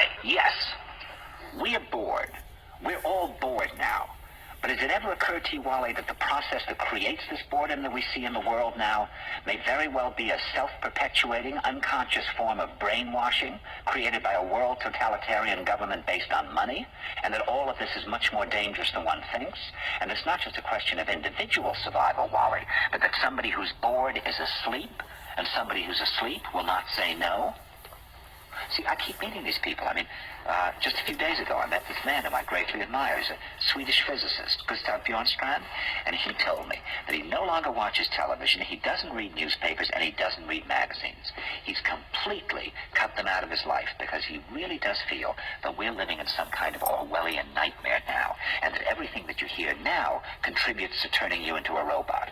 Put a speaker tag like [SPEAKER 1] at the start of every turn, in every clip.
[SPEAKER 1] Wally, yes, we are bored. We're all bored now. But has it ever occurred to you, Wally, that the process that creates this boredom that we see in the world now may very well be a self-perpetuating, unconscious form of brainwashing created by a world totalitarian government based on money, and that all of this is much more dangerous than one thinks? And it's not just a question of individual survival, Wally, but that somebody who's bored is asleep, and somebody who's asleep will not say no? See, I keep meeting these people. I mean, just a few days ago, I met this man whom I greatly admire. He's a Swedish physicist, Gustav Bjornstrand, and he told me that he no longer watches television, he doesn't read newspapers, and he doesn't read magazines. He's completely cut them out of his life because he really does feel that we're living in some kind of Orwellian nightmare now, and that everything that you hear now contributes to turning you into a robot.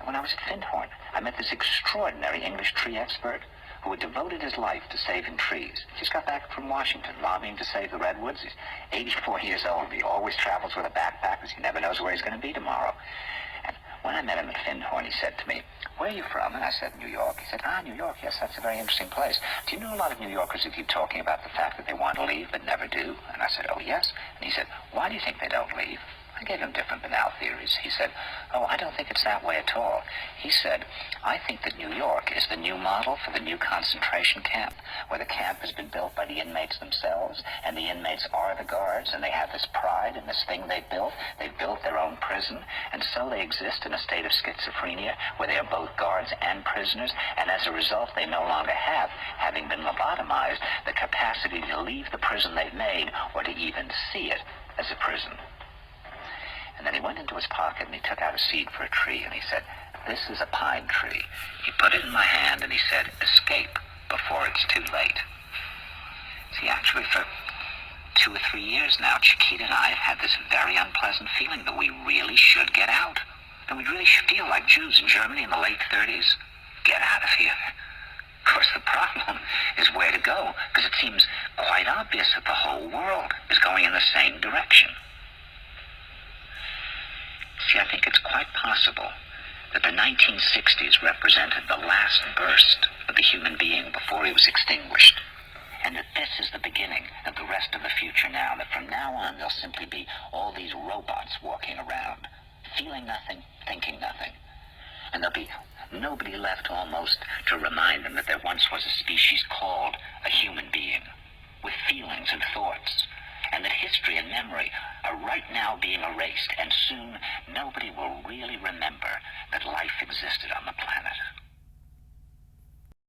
[SPEAKER 1] When I was at Findhorn, I met this extraordinary English tree expert who had devoted his life to saving trees. He just got back from Washington, lobbying to save the redwoods. He's 84 years old. He always travels with a backpack because he never knows where he's going to be tomorrow. And when I met him at Findhorn, he said to me, "Where are you from?" And I said, "New York." He said, "New York, yes, that's a very interesting place. Do you know a lot of New Yorkers who keep talking about the fact that they want to leave but never do?" And I said, "Oh, yes." And he said, "Why do you think they don't leave?" I gave him different banal theories. He said, "Oh, I don't think it's that way at all." He said, "I think that New York is the new model for the new concentration camp, where the camp has been built by the inmates themselves, and the inmates are the guards, and they have this pride in this thing they built. They've built their own prison, and so they exist in a state of schizophrenia, where they are both guards and prisoners, and as a result, they no longer have, having been lobotomized, the capacity to leave the prison they've made, or to even see it as a prison." And then he went into his pocket and he took out a seed for a tree and he said, "This is a pine tree." He put it in my hand and he said, "Escape before it's too late." See, actually for 2 or 3 years now, Chiquita and I have had this very unpleasant feeling that we really should get out. That we really should feel like Jews in Germany in the late 30s. Get out of here. Of course, the problem is where to go, because it seems quite obvious that the whole world is going in the same direction. See, I think it's quite possible that the 1960s represented the last burst of the human being before he was extinguished, and that this is the beginning of the rest of the future now, that from now on there'll simply be all these robots walking around, feeling nothing, thinking nothing, and there'll be nobody left almost to remind them that there once was a species called a human being, with feelings and thoughts, and that history and memory are right now being erased, and soon nobody will really remember that life existed on the planet.